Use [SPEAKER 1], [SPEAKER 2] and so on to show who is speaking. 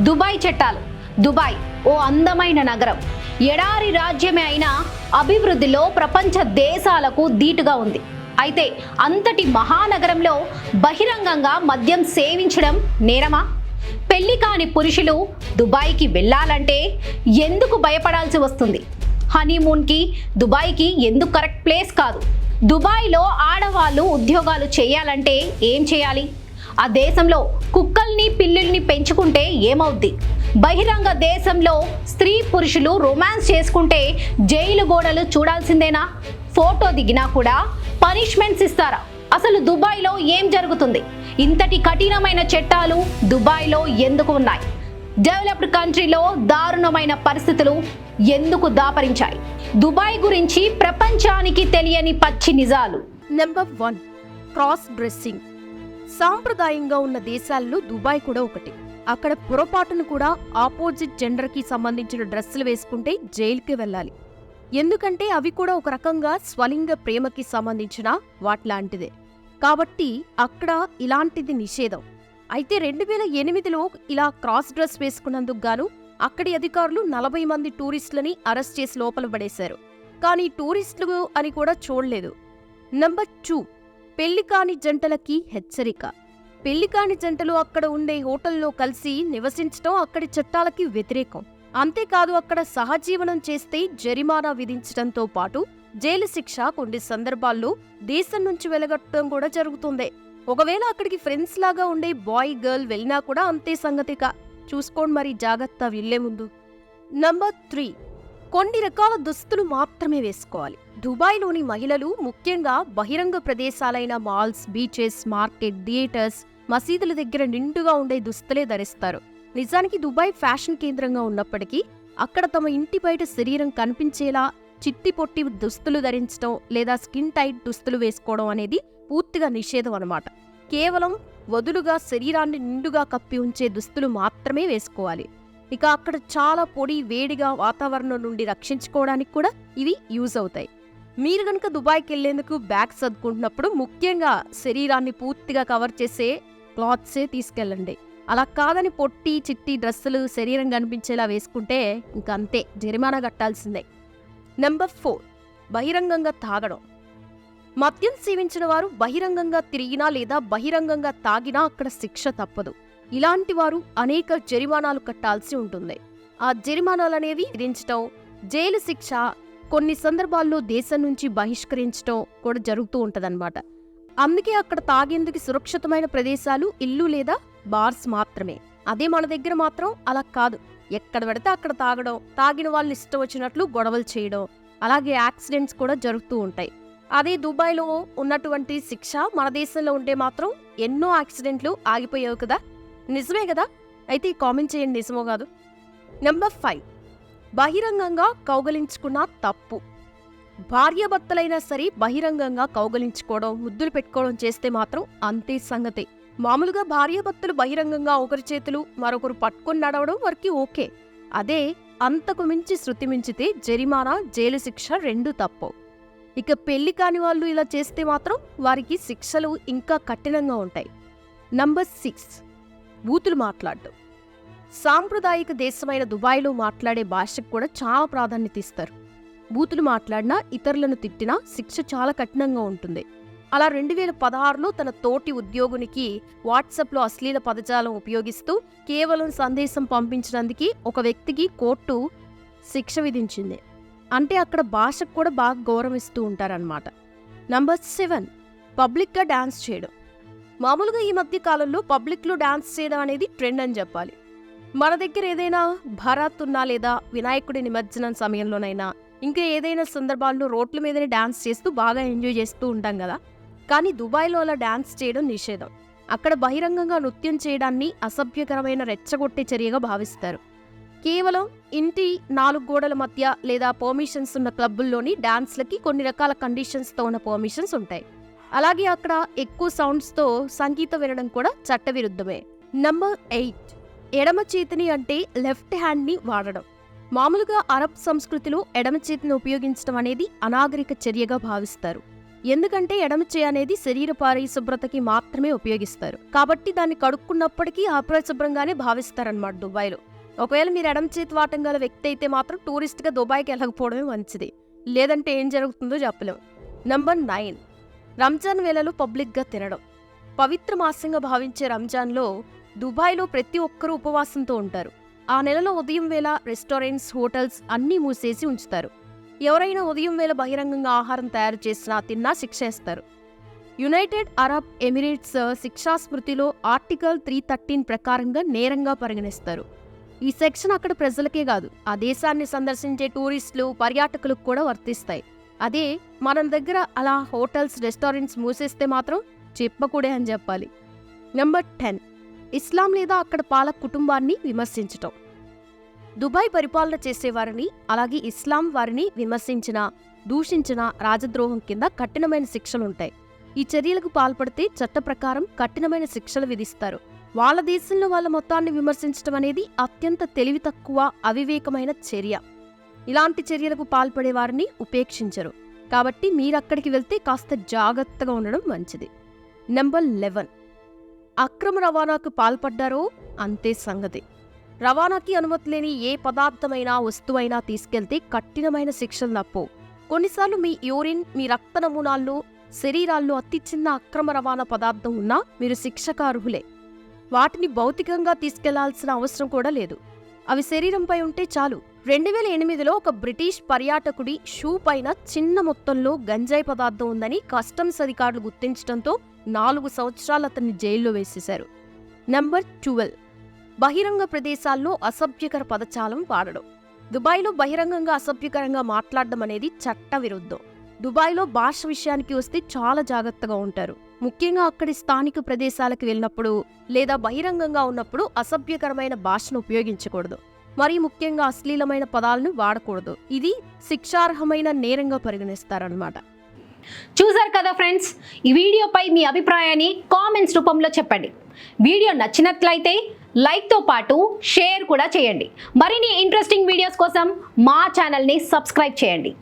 [SPEAKER 1] Dubai చట్టాలు. Dubai ఓ అందమైన నగరం, ఎడారి రాజ్యమే అయినా అభివృద్ధిలో ప్రపంచ దేశాలకు ధీటుగా ఉంది. అయితే అంతటి మహానగరంలో బహిరంగంగా మద్యం సేవించడం నేరమా? పెళ్లి కాని పురుషులు దుబాయ్కి వెళ్ళాలంటే ఎందుకు భయపడాల్సి వస్తుంది? హనీమూన్కి దుబాయ్కి ఎందుకు కరెక్ట్ ప్లేస్ కాదు? దుబాయ్లో ఆడవాళ్ళు ఉద్యోగాలు చేయాలంటే ఏం చేయాలి? ఆ దేశంలో కుక్కల్ని పిల్లుల్ని పెంచుకుంటే ఏమవుద్ది? బహిరంగ దేశంలో స్త్రీ పురుషులు రొమాన్స్ చేసుకుంటే జైలు గోడలు చూడాల్సిందేనా? ఫోటో దిగినా కూడా పనిష్మెంట్స్ ఇస్తారా? అసలు దుబాయ్లో ఏం జరుగుతుంది? ఇంతటి కఠినమైన చట్టాలు దుబాయ్లో ఎందుకు ఉన్నాయి? డెవలప్డ్ కంట్రీలో దారుణమైన పరిస్థితులు ఎందుకు దాపరించాయి? దుబాయ్ గురించి ప్రపంచానికి తెలియని పచ్చి నిజాలు.
[SPEAKER 2] Number 1, cross dressing. సాంప్రదాయంగా ఉన్న దేశాల్లో దుబాయ్ కూడా ఒకటి. అక్కడ పొరపాటును కూడా ఆపోజిట్ జెండర్కి సంబంధించిన డ్రెస్సులు వేసుకుంటే జైలుకి వెళ్ళాలి. ఎందుకంటే అవి కూడా ఒక రకంగా స్వలింగ ప్రేమకి సంబంధించిన వాట్లాంటిదే. కాబట్టి అక్కడ ఇలాంటిది నిషేధం. అయితే 2008లో ఇలా క్రాస్ డ్రెస్ వేసుకున్నందుకు గాను అక్కడి అధికారులు 40 మంది టూరిస్టులని అరెస్ట్ చేసి లోపల పడేశారు. కానీ టూరిస్టులు అని కూడా చూడలేదు. నెంబర్ 2, పెళ్లికాని జంటలకి హెచ్చరిక. పెళ్లికాని జంటలు అక్కడ ఉండే హోటల్లో కలిసి నివసించడం అక్కడి చట్టాలకి వ్యతిరేకం. అంతేకాదు అక్కడ సహజీవనం చేస్తే జరిమానా విధించడంతో పాటు జైలు శిక్ష కొన్ని సందర్భాల్లో దేశం నుంచి వెలగట్టడం కూడా జరుగుతుంది. ఒకవేళ అక్కడికి ఫ్రెండ్స్ లాగా ఉండే బాయ్ గర్ల్ వెళ్ళినా కూడా అంతే సంగతిక. చూసుకోండి మరి జాగ్రత్త వెళ్లే ముందు. నంబర్ 3, కొన్ని రకాల దుస్తులు మాత్రమే వేసుకోవాలి. దుబాయ్లోని మహిళలు ముఖ్యంగా బహిరంగ ప్రదేశాలైన మాల్స్, బీచెస్, మార్కెట్, థియేటర్స్, మసీదుల దగ్గర నిండుగా ఉండే దుస్తులే ధరిస్తారు. నిజానికి దుబాయ్ ఫ్యాషన్ కేంద్రంగా ఉన్నప్పటికీ అక్కడ తమ ఇంటి బయట శరీరం కనిపించేలా చిట్టి పొట్టి దుస్తులు ధరించడం లేదా స్కిన్ టైట్ దుస్తులు వేసుకోవడం అనేది పూర్తిగా నిషేధం అన్నమాట. కేవలం వదులుగా శరీరాన్ని నిండుగా కప్పి ఉంచే దుస్తులు మాత్రమే వేసుకోవాలి. ఇక అక్కడ చాలా పొడి వేడిగా వాతావరణం నుండి రక్షించుకోవడానికి కూడా ఇవి యూజ్ అవుతాయి. మీరు గనక దుబాయ్కి వెళ్లేందుకు బ్యాగ్ సర్దుకుంటున్నప్పుడు ముఖ్యంగా శరీరాన్ని పూర్తిగా కవర్ చేసే క్లాత్సే తీసుకెళ్ళండి. అలా కాదని పొట్టి చిట్టి డ్రెస్సులు శరీరం కనిపించేలా వేసుకుంటే ఇంకంతే, జరిమానా కట్టాల్సిందే. నెంబర్ 4, బహిరంగంగా తాగడం. మద్యం సేవించిన వారు బహిరంగంగా తిరిగినా లేదా బహిరంగంగా తాగినా అక్కడ శిక్ష తప్పదు. ఇలాంటి వారు అనేక జరిమానాలు కట్టాల్సి ఉంటుంది. ఆ జరిమానాలనేవి విధించటం, జైలు శిక్ష, కొన్ని సందర్భాల్లో దేశం నుంచి బహిష్కరించటం కూడా జరుగుతూ ఉంటదన్నమాట. అందుకే అక్కడ తాగేందుకు సురక్షితమైన ప్రదేశాలు ఇల్లు లేదా బార్స్ మాత్రమే. అదే మన దగ్గర మాత్రం అలా కాదు. ఎక్కడ పడితే అక్కడ తాగడం, తాగిన వాళ్ళు ఇష్టం వచ్చినట్లు గొడవలు చేయడం, అలాగే యాక్సిడెంట్స్ కూడా జరుగుతూ ఉంటాయి. అదే దుబాయ్లో ఉన్నటువంటి శిక్ష మన దేశంలో ఉంటే మాత్రం ఎన్నో యాక్సిడెంట్లు ఆగిపోయావు కదా. నిజమే కదా? అయితే కామెంట్ చేయండి నిజమో కాదు. నెంబర్ 5, బహిరంగంగా కౌగలించుకున్న తప్పు. భార్యాభర్తలైనా సరే బహిరంగంగా కౌగలించుకోవడం, ముద్దులు పెట్టుకోవడం చేస్తే మాత్రం అంతే సంగతి. మామూలుగా భార్యాభర్తలు బహిరంగంగా ఒకరి చేతులు మరొకరు పట్టుకుని నడవడం వరకు ఓకే. అదే అంతకు మించి శృతి మించితే జరిమానా, జైలు శిక్ష రెండూ తప్పు. ఇక పెళ్లి కాని వాళ్ళు ఇలా చేస్తే మాత్రం వారికి శిక్షలు ఇంకా కఠినంగా ఉంటాయి. నంబర్ 6, బూతులు మాట్లాడడం. సాంప్రదాయిక దేశమైన దుబాయ్లో మాట్లాడే భాషకు కూడా చాలా ప్రాధాన్యత ఇస్తారు. బూతులు మాట్లాడినా, ఇతరులను తిట్టినా శిక్ష చాలా కఠినంగా ఉంటుంది. అలా 2016లో తన తోటి ఉద్యోగునికి వాట్సాప్లో అశ్లీల పదజాలం ఉపయోగిస్తూ కేవలం సందేశం పంపించినందుకు ఒక వ్యక్తికి కోర్టు శిక్ష విధించింది. అంటే అక్కడ భాషకు కూడా బాగా గౌరవిస్తూ ఉంటారన్నమాట. నంబర్ 7, పబ్లిక్గా డాన్స్ చేయడం. మామూలుగా ఈ మధ్య కాలంలో పబ్లిక్లో డాన్స్ చేయడం అనేది ట్రెండ్ అని చెప్పాలి. మన దగ్గర ఏదైనా భరాత్ ఉన్నా లేదా వినాయకుడి నిమజ్జనం సమయంలోనైనా ఇంకా ఏదైనా సందర్భాల్లో రోడ్ల మీదనే డాన్స్ చేస్తూ బాగా ఎంజాయ్ చేస్తూ ఉంటాం కదా. కానీ దుబాయ్లో అలా డాన్స్ చేయడం నిషేధం. అక్కడ బహిరంగంగా నృత్యం చేయడాన్ని అసభ్యకరమైన రెచ్చగొట్టే చర్యగా భావిస్తారు. కేవలం ఇంటి 4 గోడల మధ్య లేదా పర్మిషన్స్ ఉన్న క్లబ్బుల్లోని డాన్స్లకి కొన్ని రకాల కండిషన్స్తో ఉన్న పర్మిషన్స్ ఉంటాయి. అలాగే అక్కడ ఎక్కువ సౌండ్స్తో సంగీతం వినడం కూడా చట్టవిరుద్ధమే. నంబర్ 8, ఎడమ చేతిని అంటే లెఫ్ట్ హ్యాండ్ని వాడడం. మామూలుగా అరబ్ సంస్కృతిలో ఎడమ చేతిని ఉపయోగించడం అనేది అనాగరిక చర్యగా భావిస్తారు. ఎందుకంటే ఎడమ చేయి అనేది శరీర పరిశుభ్రతకి మాత్రమే ఉపయోగిస్తారు, కాబట్టి దాన్ని కడుక్కున్నప్పటికీ అపరిశుభ్రంగానే భావిస్తారన్నమాట దుబాయ్లో. ఒకవేళ మీరు ఎడమ చేతి వాటం గల వ్యక్తి అయితే మాత్రం టూరిస్ట్గా దుబాయ్కి వెళ్ళకపోవడమే మంచిది, లేదంటే ఏం జరుగుతుందో చెప్పలేం. నంబర్ 9, రంజాన్ వేళలో పబ్లిక్గా తినడం. పవిత్ర మాసంగా భావించే రంజాన్లో దుబాయ్లో ప్రతి ఒక్కరూ ఉపవాసంతో ఉంటారు. ఆ నెలలో ఉదయం వేళ రెస్టారెంట్స్, హోటల్స్ అన్నీ మూసేసి ఉంచుతారు. ఎవరైనా ఉదయం వేళ బహిరంగంగా ఆహారం తయారు చేసినా తిన్నా శిక్ష వేస్తారు. యునైటెడ్ అరబ్ ఎమిరేట్స్ శిక్షా స్మృతిలో ఆర్టికల్ 313 ప్రకారంగా నేరంగా పరిగణిస్తారు. ఈ సెక్షన్ అక్కడ ప్రజలకే కాదు, ఆ దేశాన్ని సందర్శించే టూరిస్టులు, పర్యాటకులకు కూడా వర్తిస్తాయి. అదే మన దగ్గర అలా హోటల్స్, రెస్టారెంట్స్ మూసేస్తే మాత్రం చెప్పకూడే అని చెప్పాలి. నెంబర్ 10, ఇస్లాం లేదా అక్కడ పాలక కుటుంబాన్ని విమర్శించటం. దుబాయ్ పరిపాలన చేసేవారిని, అలాగే ఇస్లాం వారిని విమర్శించిన, దూషించిన రాజద్రోహం కింద కఠినమైన శిక్షలుంటాయి. ఈ చర్యలకు పాల్పడితే చట్ట ప్రకారం కఠినమైన శిక్షలు విధిస్తారు. వాళ్ళ దేశంలో వాళ్ళ మొత్తాన్ని విమర్శించడం అనేది అత్యంత తెలివి తక్కువ, అవివేకమైన చర్య. ఇలాంటి చర్యలకు పాల్పడే వారిని ఉపేక్షించరు. కాబట్టి మీరక్కడికి వెళ్తే కాస్త జాగ్రత్తగా ఉండడం మంచిది. నెంబర్ 11, అక్రమ రవాణాకు పాల్పడ్డారో అంతే సంగతి. రవాణాకి అనుమతి లేని ఏ పదార్థమైనా, వస్తువైనా తీసుకెళ్తే కఠినమైన శిక్షలు తప్పవు. కొన్నిసార్లు మీ యూరిన్, మీ రక్త నమూనాల్లో, శరీరాల్లో అతి చిన్న అక్రమ రవాణా పదార్థం ఉన్నా మీరు శిక్షకు అర్హులే. వాటిని భౌతికంగా తీసుకెళ్లాల్సిన అవసరం కూడా లేదు, అవి శరీరంపై ఉంటే చాలు. 2008లో ఒక బ్రిటిష్ పర్యాటకుడి షూ పైన చిన్న మొత్తంలో గంజాయి పదార్థం ఉందని కస్టమ్స్ అధికారులు గుర్తించడంతో 4 సంవత్సరాలు అతన్ని జైల్లో వేసేశారు. నెంబర్ 12, బహిరంగ ప్రదేశాల్లో అసభ్యకర పదజాలం వాడడం. దుబాయ్లో బహిరంగంగా అసభ్యకరంగా మాట్లాడడం అనేది చట్ట విరుద్ధం. దుబాయ్లో భాష విషయానికి వస్తే చాలా జాగ్రత్తగా ఉంటారు. ముఖ్యంగా అక్కడి స్థానిక ప్రదేశాలకు వెళ్ళినప్పుడు లేదా బహిరంగంగా ఉన్నప్పుడు అసభ్యకరమైన భాషను ఉపయోగించకూడదు. మరీ ముఖ్యంగా అశ్లీలమైన పదాలను వాడకూడదు. ఇది శిక్షార్హమైన నేరంగా పరిగణిస్తారన్నమాట.
[SPEAKER 1] చూశారు కదా ఫ్రెండ్స్, ఈ వీడియోపై మీ అభిప్రాయాన్ని కామెంట్స్ రూపంలో చెప్పండి. వీడియో నచ్చినట్లయితే లైక్తో పాటు షేర్ కూడా చేయండి. మరిన్ని ఇంట్రెస్టింగ్ వీడియోస్ కోసం మా ఛానల్ని సబ్స్క్రైబ్ చేయండి.